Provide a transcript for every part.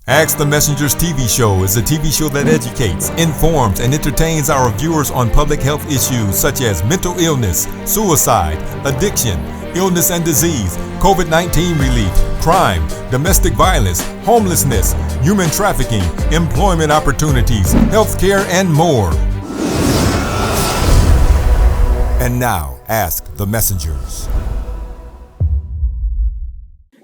Ask the Messenger's TV show is a TV show that educates, informs, and entertains our viewers on public health issues such as mental illness, suicide, addiction, illness and disease, COVID-19 relief, crime, domestic violence, homelessness, human trafficking, employment opportunities, healthcare, and more. And now, Ask the Messengers.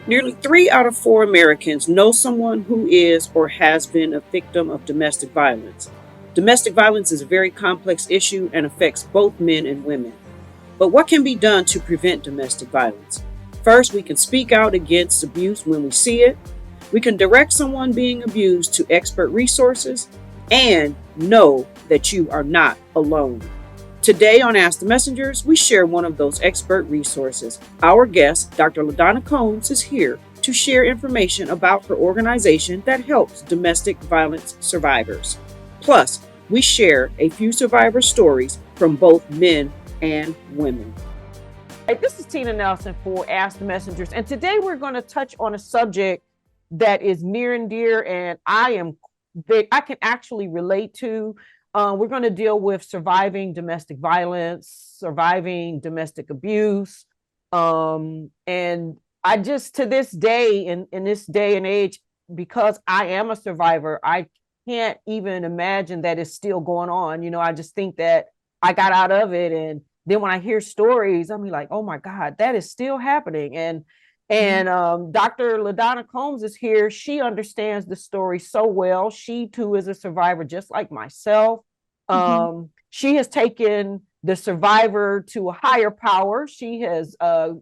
Nearly 3 out of 4 Americans know someone who is or has been a victim of domestic violence. Domestic violence is a very complex issue and affects both men and women. But what can be done to prevent domestic violence? First, we can speak out against abuse when we see it. We can direct someone being abused to expert resources and know that you are not alone. Today on Ask the Messengers, we share one of those expert resources. Our guest, Dr. LaDonna Combs, is here to share information about her organization that helps domestic violence survivors. Plus, we share a few survivor stories from both men and women. Hey, this is Tina Nelson for Ask the Messengers, and today we're going to touch on a subject that is near and dear, and I can actually relate to. We're going to deal with surviving domestic violence, surviving domestic abuse. And I just, to this day, in this day and age, because I am a survivor, I can't even imagine that it's still going on. You know, I just think that I got out of it. And then when I hear stories, I'm like, oh my God, that is still happening. And Dr. LaDonna Combs is here. She understands the story so well. She too is a survivor, just like myself. She has taken the survivor to a higher power. She has an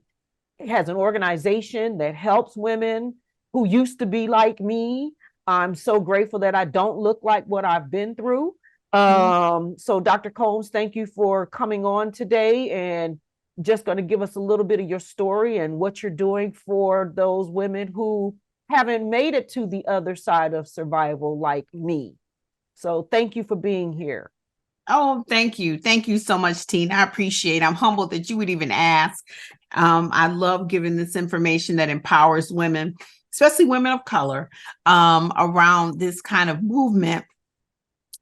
organization that helps women who used to be like me. I'm so grateful that I don't look like what I've been through. So Dr. Combs, thank you for coming on today and just going to give us a little bit of your story and what you're doing for those women who haven't made it to the other side of survival like me. So thank you for being here. Oh, thank you. Thank you so much, Tina. I appreciate it. I'm humbled that you would even ask. I love giving this information that empowers women, especially women of color, around this kind of movement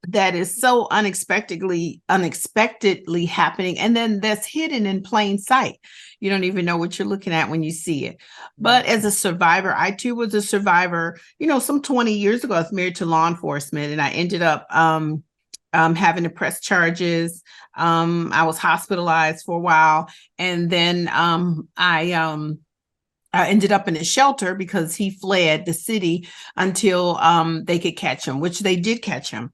that is so unexpectedly happening. And then that's hidden in plain sight. You don't even know what you're looking at when you see it. But as a survivor, I too was a survivor. You know, some 20 years ago, I was married to law enforcement and I ended up having to press charges. I was hospitalized for a while. And then I ended up in a shelter because he fled the city until they could catch him, which they did catch him.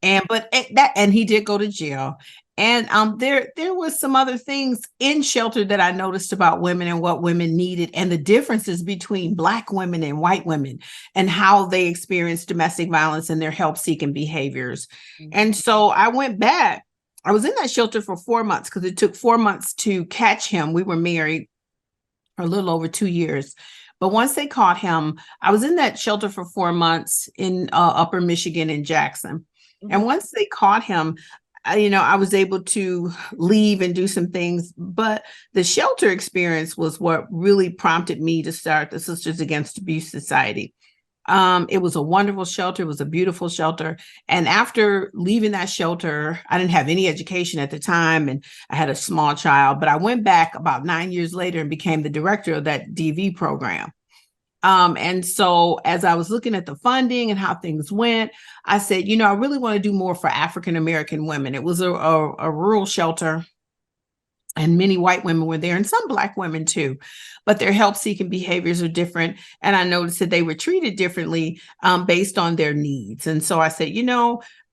And he did go to jail. And there was some other things in shelter that I noticed about women and what women needed and the differences between Black women and white women and how they experience domestic violence and their help-seeking behaviors. And so I went back. I was in that shelter for 4 months because it took 4 months to catch him. We were married for a little over 2 years. But once they caught him, I was in that shelter for 4 months in Upper Michigan in Jackson. And once they caught him, I was able to leave and do some things, but the shelter experience was what really prompted me to start the Sisters Against Abuse Society. It was a wonderful shelter. It was a beautiful shelter. And after leaving that shelter, I didn't have any education at the time and I had a small child, but I went back about 9 years later and became the director of that DV program. And so as I was looking at the funding and how things went, I said, I really want to do more for African-American women. It was a rural shelter and many white women were there and some Black women too, but their help-seeking behaviors are different. And I noticed that they were treated differently based on their needs. And so I said,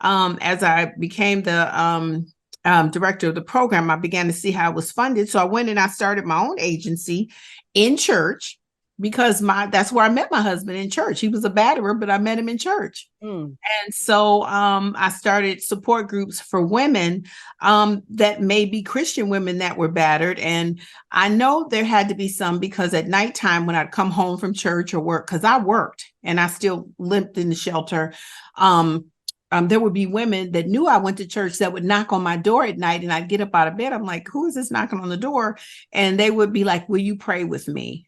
as I became the director of the program, I began to see how it was funded. So I went and I started my own agency in church. Because that's where I met my husband, in church. He was a batterer, but I met him in church. And so I started support groups for women that may be Christian women that were battered. And I know there had to be some because at nighttime when I'd come home from church or work, because I worked and I still lived in the shelter, there would be women that knew I went to church that would knock on my door at night and I'd get up out of bed. I'm like, who is this knocking on the door? And they would be like, will you pray with me?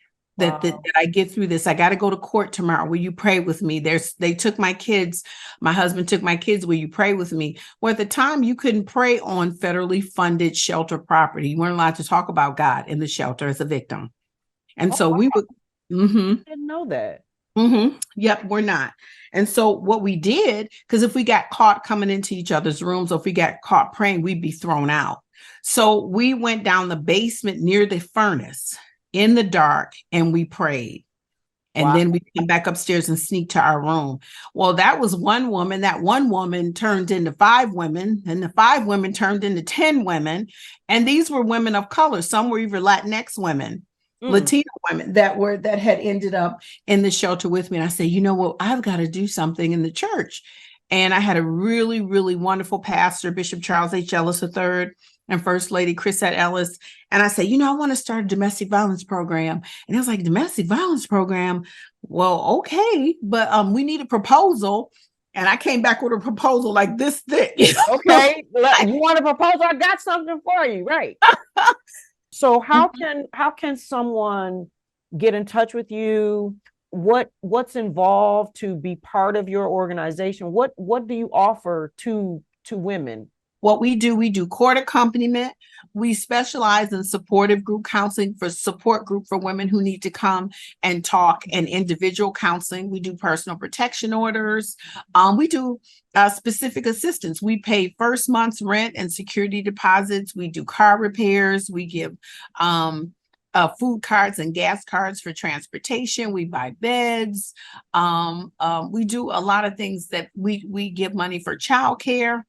Wow. that I get through this. I got to go to court tomorrow. Will you pray with me? They took my kids. My husband took my kids. Will you pray with me? Well, at the time, you couldn't pray on federally funded shelter property. You weren't allowed to talk about God in the shelter as a victim. And Oh, so we would. I didn't know that. Yep, we're not. And so what we did, because if we got caught coming into each other's rooms, or if we got caught praying, we'd be thrown out. So we went down the basement near the furnace in the dark and we prayed. And Wow. then we came back upstairs and sneaked to our room. Well, that was one woman. That one woman turned into 5 women, and the 5 women turned into 10 women. And these were women of color. Some were even Latinx women, Latino women that had ended up in the shelter with me. And I said, you know what, I've got to do something in the church. And I had a really, really wonderful pastor, Bishop Charles H. Ellis III, and First Lady Chrisette Ellis. And I said, you know, I want to start a domestic violence program. And it was like, domestic violence program? Well, okay, but we need a proposal. And I came back with a proposal like this thick. Okay, you want a proposal? I got something for you, right? So how can someone get in touch with you? What's involved to be part of your organization? What do you offer to women? What we do court accompaniment. We specialize in supportive group counseling for support group for women who need to come and talk, and individual counseling. We do personal protection orders. We do specific assistance. We pay first month's rent and security deposits. We do car repairs. We give food cards and gas cards for transportation. We buy beds. We do a lot of things that we give money for childcare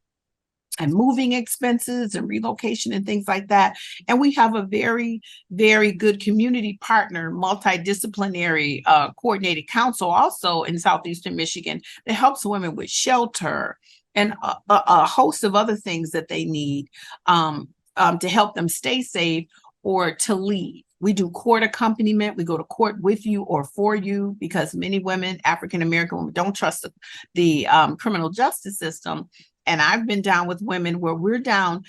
and moving expenses and relocation and things like that. And we have a very, very good community partner, multidisciplinary coordinated council also in Southeastern Michigan that helps women with shelter and a host of other things that they need to help them stay safe or to leave. We do court accompaniment. We go to court with you or for you, because many women, African-American women, don't trust the criminal justice system. And I've been down with women where we're down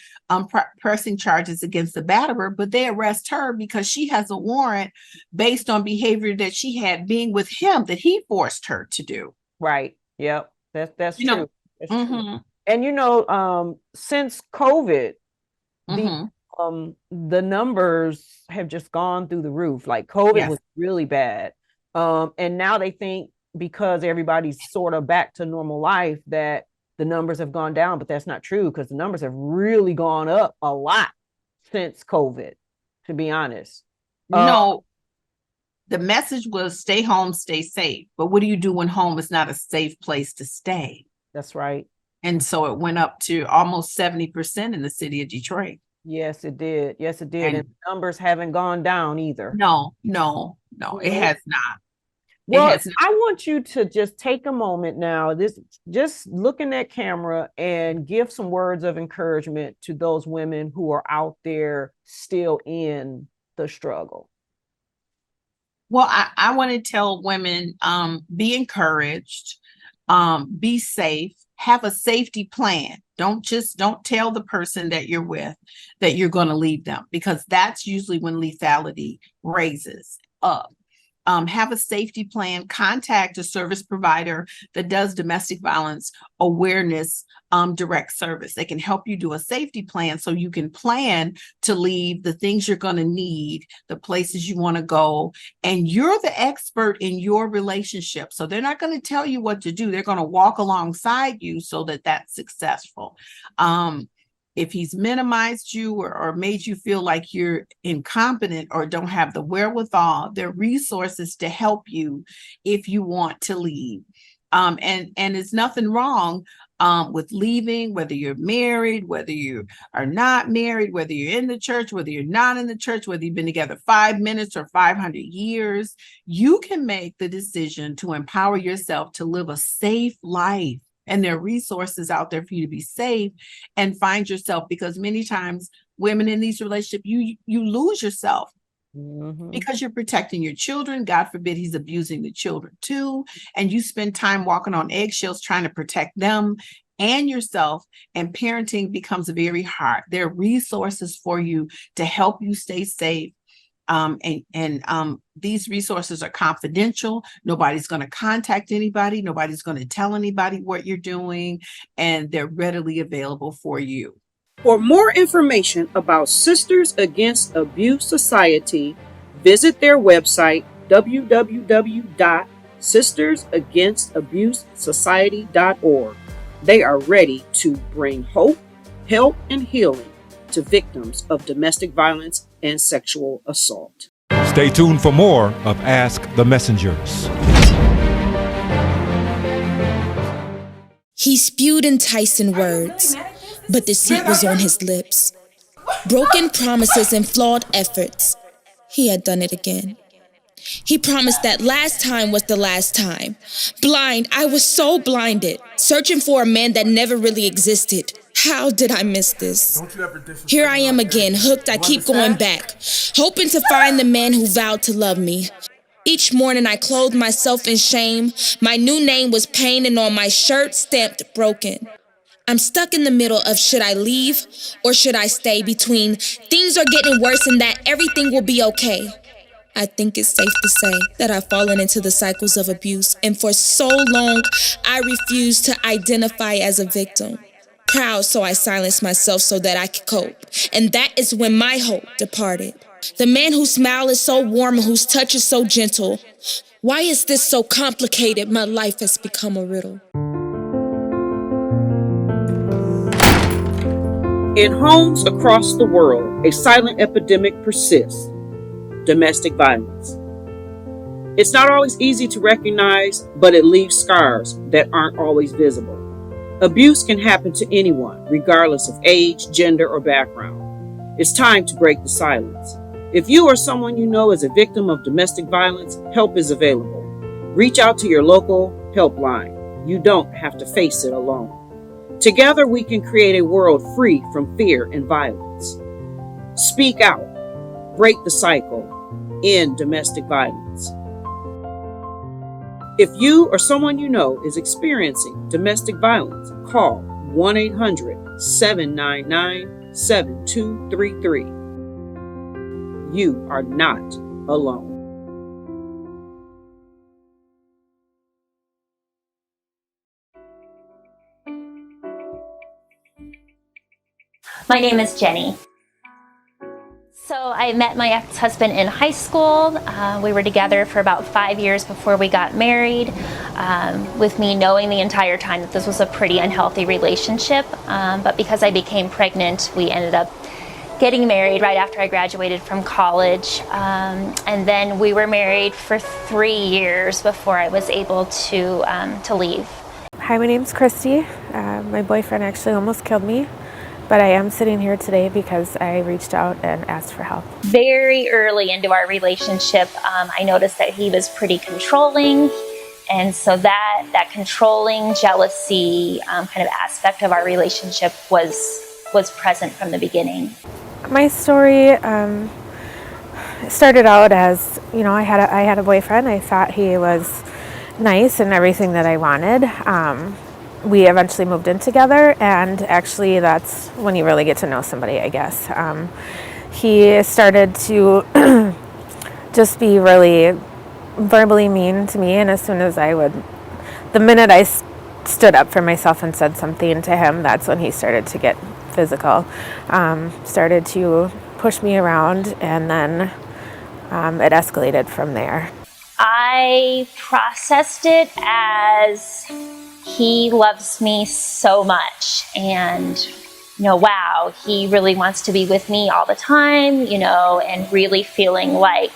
pressing charges against the batterer, but they arrest her because she has a warrant based on behavior that she had being with him that he forced her to do. Right. Yep. That's You true. know, That's true. And since COVID, the numbers have just gone through the roof. Like COVID was really bad. And now they think because everybody's sort of back to normal life that the numbers have gone down, but that's not true, because the numbers have really gone up a lot since COVID, to be honest. No, the message was stay home, stay safe. But what do you do when home is not a safe place to stay? That's right. And so it went up to almost 70% in the city of Detroit. Yes, it did. Yes, it did. And the numbers haven't gone down either. No, it has not. Well, I want you to just take a moment now, just look in that camera and give some words of encouragement to those women who are out there still in the struggle. Well, I want to tell women, be encouraged, be safe, have a safety plan. Don't tell the person that you're with that you're going to leave them, because that's usually when lethality raises up. Have a safety plan, contact a service provider that does domestic violence awareness direct service. They can help you do a safety plan so you can plan to leave, the things you're going to need, the places you want to go, and you're the expert in your relationship. So they're not going to tell you what to do. They're going to walk alongside you so that that's successful. If he's minimized you or made you feel like you're incompetent or don't have the wherewithal, there are resources to help you if you want to leave. And there's nothing wrong with leaving, whether you're married, whether you are not married, whether you're in the church, whether you're not in the church, whether you've been together 5 minutes or 500 years. You can make the decision to empower yourself to live a safe life. And there are resources out there for you to be safe and find yourself, because many times women in these relationships, you lose yourself because you're protecting your children. God forbid he's abusing the children too. And you spend time walking on eggshells trying to protect them and yourself, and parenting becomes very hard. There are resources for you to help you stay safe These resources are confidential. Nobody's going to contact anybody. Nobody's going to tell anybody what you're doing, and they're readily available for you. For more information about Sisters Against Abuse Society, visit their website www.sistersagainstabuseSociety.org. They are ready to bring hope, help, and healing to victims of domestic violence and sexual assault. Stay tuned for more of Ask the Messengers. He spewed enticing words, but deceit was on his lips. Broken promises and flawed efforts. He had done it again. He promised that last time was the last time. Blind, I was so blinded, searching for a man that never really existed. How did I miss this? Here I am again, hooked, I keep going back, hoping to find the man who vowed to love me. Each morning I clothed myself in shame. My new name was painted on my shirt, stamped broken. I'm stuck in the middle of should I leave or should I stay, between things are getting worse and that everything will be okay. I think it's safe to say that I've fallen into the cycles of abuse, and for so long I refused to identify as a victim. Proud, so I silenced myself so that I could cope, and that is when my hope departed. The man whose smile is so warm and whose touch is so gentle. Why is this so complicated? My life has become a riddle. In homes across the world, a silent epidemic persists: domestic violence. It's not always easy to recognize, but it leaves scars that aren't always visible. Abuse can happen to anyone, regardless of age, gender, or background. It's time to break the silence. If you or someone you know is a victim of domestic violence, help is available. Reach out to your local helpline. You don't have to face it alone. Together we can create a world free from fear and violence. Speak out. Break the cycle. End domestic violence. If you or someone you know is experiencing domestic violence, call 1-800-799-7233. You are not alone. My name is Jenny. So I met my ex-husband in high school. We were together for about 5 years before we got married, with me knowing the entire time that this was a pretty unhealthy relationship. But because I became pregnant, we ended up getting married right after I graduated from college. And then we were married for 3 years before I was able to leave. Hi, my name's Christy. My boyfriend actually almost killed me. But I am sitting here today because I reached out and asked for help. Very early into our relationship, I noticed that he was pretty controlling. And so that controlling, jealousy kind of aspect of our relationship was present from the beginning. My story started out as, I had a boyfriend. I thought he was nice and everything that I wanted. We eventually moved in together, and actually that's when you really get to know somebody, I guess. He started to just be really verbally mean to me, and as soon as the minute I stood up for myself and said something to him, that's when he started to get physical. Started to push me around, and then it escalated from there. I processed it as he loves me so much, and wow, he really wants to be with me all the time, and really feeling like,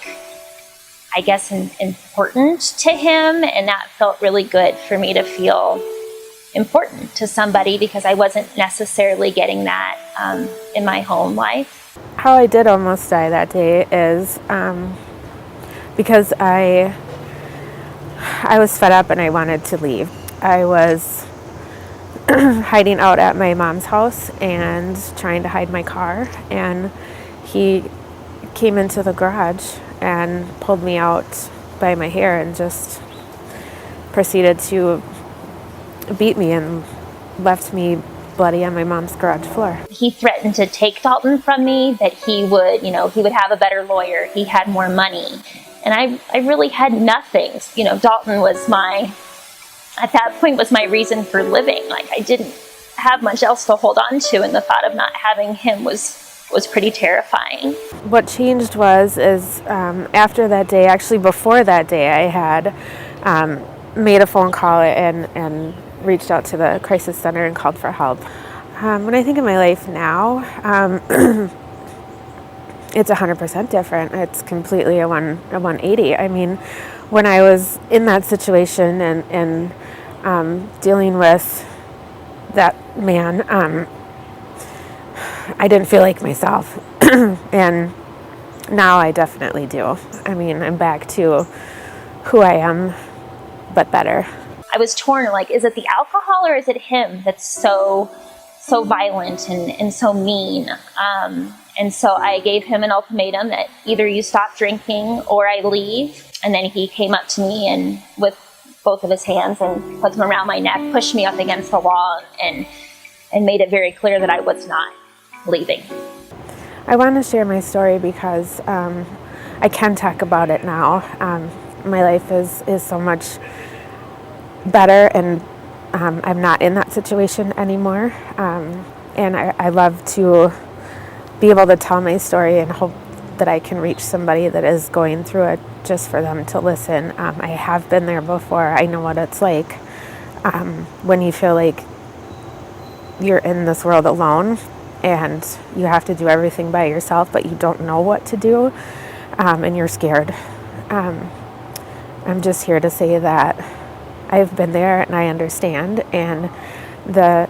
I guess, important to him. And that felt really good for me to feel important to somebody, because I wasn't necessarily getting that in my home life. How I did almost die that day is because I was fed up and I wanted to leave. I was hiding out at my mom's house and trying to hide my car, and he came into the garage and pulled me out by my hair and just proceeded to beat me and left me bloody on my mom's garage floor. He threatened to take Dalton from me, that he would have a better lawyer. He had more money. And I really had nothing. Dalton was at that point was my reason for living. Like, I didn't have much else to hold on to, and the thought of not having him was pretty terrifying. What changed was after that day, actually before that day, I had made a phone call and reached out to the crisis center and called for help. When I think of my life now, it's 100% different. It's completely a 180. I mean, when I was in that situation and dealing with that man, I didn't feel like myself. And now I definitely do. I mean, I'm back to who I am, but better. I was torn, like, is it the alcohol or is it him that's so violent and so mean? And so I gave him an ultimatum that either you stop drinking or I leave. And then he came up to me and with both of his hands and put them around my neck, pushed me up against the wall and made it very clear that I was not leaving. I want to share my story because I can talk about it now. My life is so much better, and I'm not in that situation anymore. And I love to be able to tell my story and hope that I can reach somebody that is going through it, just for them to listen. I have been there before. I know what it's like when you feel like you're in this world alone and you have to do everything by yourself, but you don't know what to do, and you're scared. I'm just here to say that I've been there and I understand, and the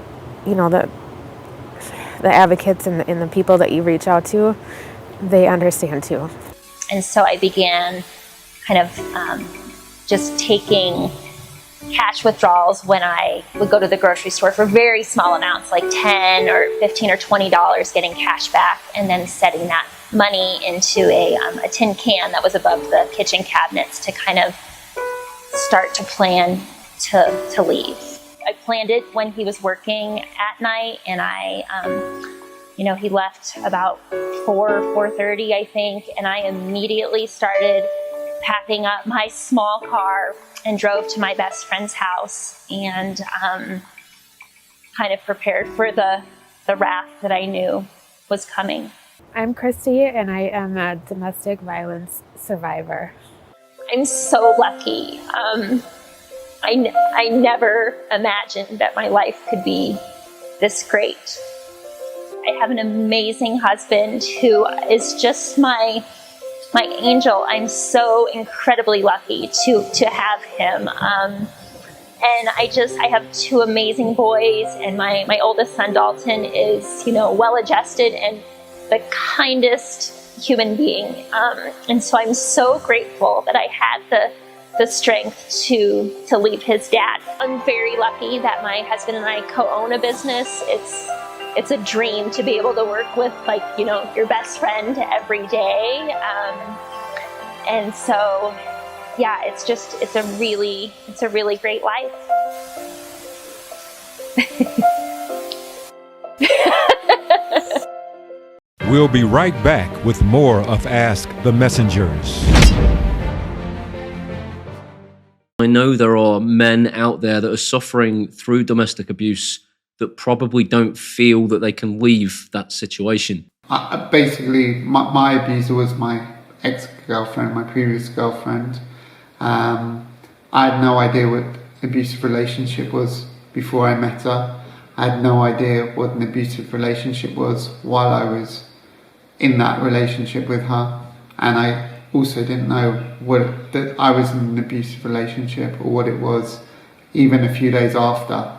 advocates and the people that you reach out to, they understand too. And so I began kind of just taking cash withdrawals when I would go to the grocery store for very small amounts, like $10 or $15 or $20, getting cash back, and then setting that money into a tin can that was above the kitchen cabinets to kind of start to plan to leave. I planned it when he was working at night, and he left about 4:30, I think, and I immediately started packing up my small car and drove to my best friend's house and kind of prepared for the wrath that I knew was coming. I'm Christy, and I am a domestic violence survivor. I'm so lucky. I never imagined that my life could be this great. I have an amazing husband who is just my angel. I'm so incredibly lucky to have him. And I have two amazing boys, and my oldest son, Dalton, is, well-adjusted and the kindest human being. And so I'm so grateful that I had the strength to leave his dad. I'm very lucky that my husband and I co-own a business. It's a dream to be able to work with, your best friend every day. And so, yeah, it's a really great life. We'll be right back with more of Ask the Messengers. I know there are men out there that are suffering through domestic abuse that probably don't feel that they can leave that situation. Basically, my abuser was my ex-girlfriend, my previous girlfriend. I had no idea what abusive relationship was before I met her. I had no idea what an abusive relationship was while I was in that relationship with her. And I also didn't know that I was in an abusive relationship or what it was even a few days after.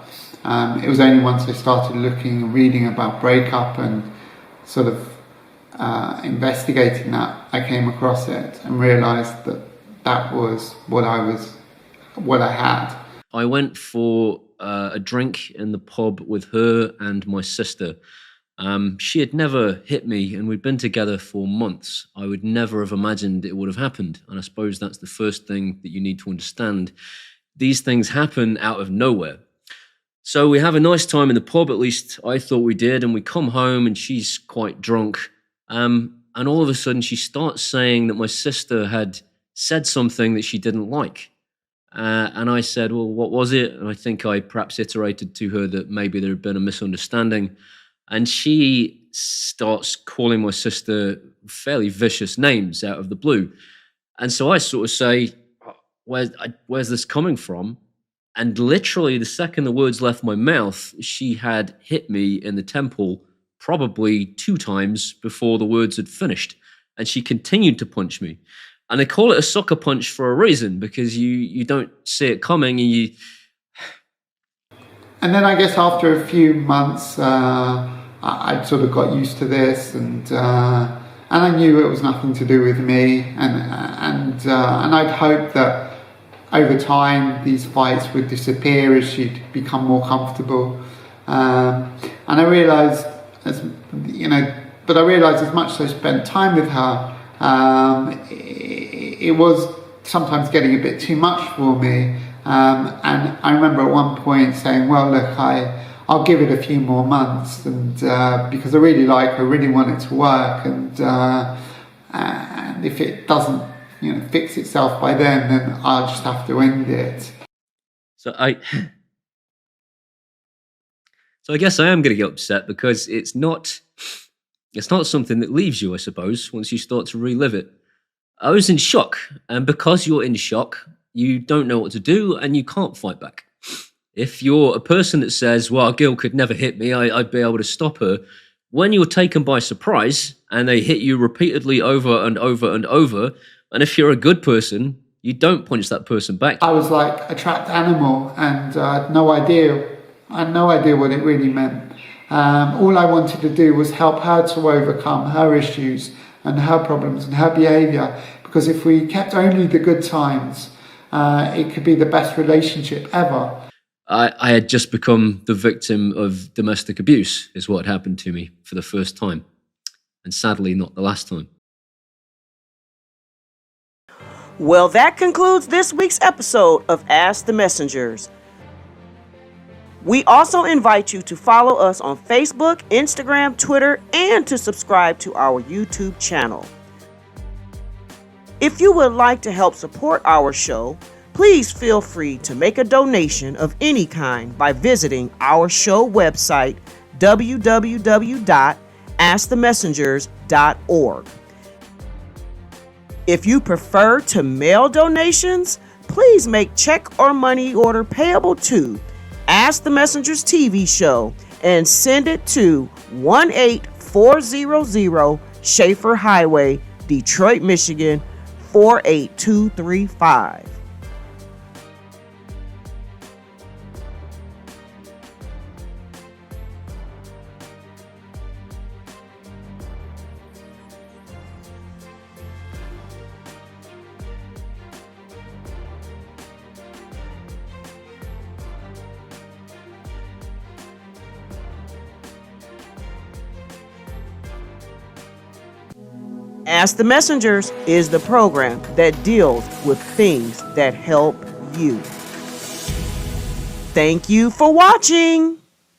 It was only once I started looking and reading about breakup and sort of investigating that I came across it and realised that was what I had. I went for a drink in the pub with her and my sister. She had never hit me, and we'd been together for months. I would never have imagined it would have happened. And I suppose that's the first thing that you need to understand. These things happen out of nowhere. So we have a nice time in the pub, at least I thought we did, and we come home and she's quite drunk. And all of a sudden she starts saying that my sister had said something that she didn't like. And I said, well, what was it? And I think I perhaps iterated to her that maybe there had been a misunderstanding. And she starts calling my sister fairly vicious names out of the blue. And so I sort of say, where's this coming from? And literally the second the words left my mouth, she had hit me in the temple probably 2 times before the words had finished. And she continued to punch me. And they call it a sucker punch for a reason, because you don't see it coming and you... And then I guess after a few months, I sort of got used to this, and I knew it was nothing to do with me, and I'd hoped that over time these fights would disappear as she'd become more comfortable. And I realised, as much as I spent time with her, it was sometimes getting a bit too much for me. And I remember at one point saying, well, look, I'll give it a few more months, and because I really like her, really want it to work, and if it doesn't, fix itself by then I'll just have to end it. So I guess I am going to get upset, because it's not something that leaves you, I suppose, once you start to relive it. I was in shock, and because you're in shock, you don't know what to do, and you can't fight back. If you're a person that says, well, a girl could never hit me, I'd be able to stop her, when you're taken by surprise, and they hit you repeatedly over and over and over, and if you're a good person, you don't punch that person back. I was like a trapped animal, and I had no idea what it really meant. All I wanted to do was help her to overcome her issues and her problems and her behaviour, because if we kept only the good times, it could be the best relationship ever. I had just become the victim of domestic abuse, is what happened to me for the first time, and sadly not the last time. Well, that concludes this week's episode of Ask the Messengers. We also invite you to follow us on Facebook, Instagram, Twitter, and to subscribe to our YouTube channel. If you would like to help support our show, please feel free to make a donation of any kind by visiting our show website, www.askthemessengers.org. If you prefer to mail donations, please make check or money order payable to Ask the Messengers TV show and send it to 18400 Schaefer Highway, Detroit, Michigan 48235. Ask the Messengers is the program that deals with things that help you. Thank you for watching.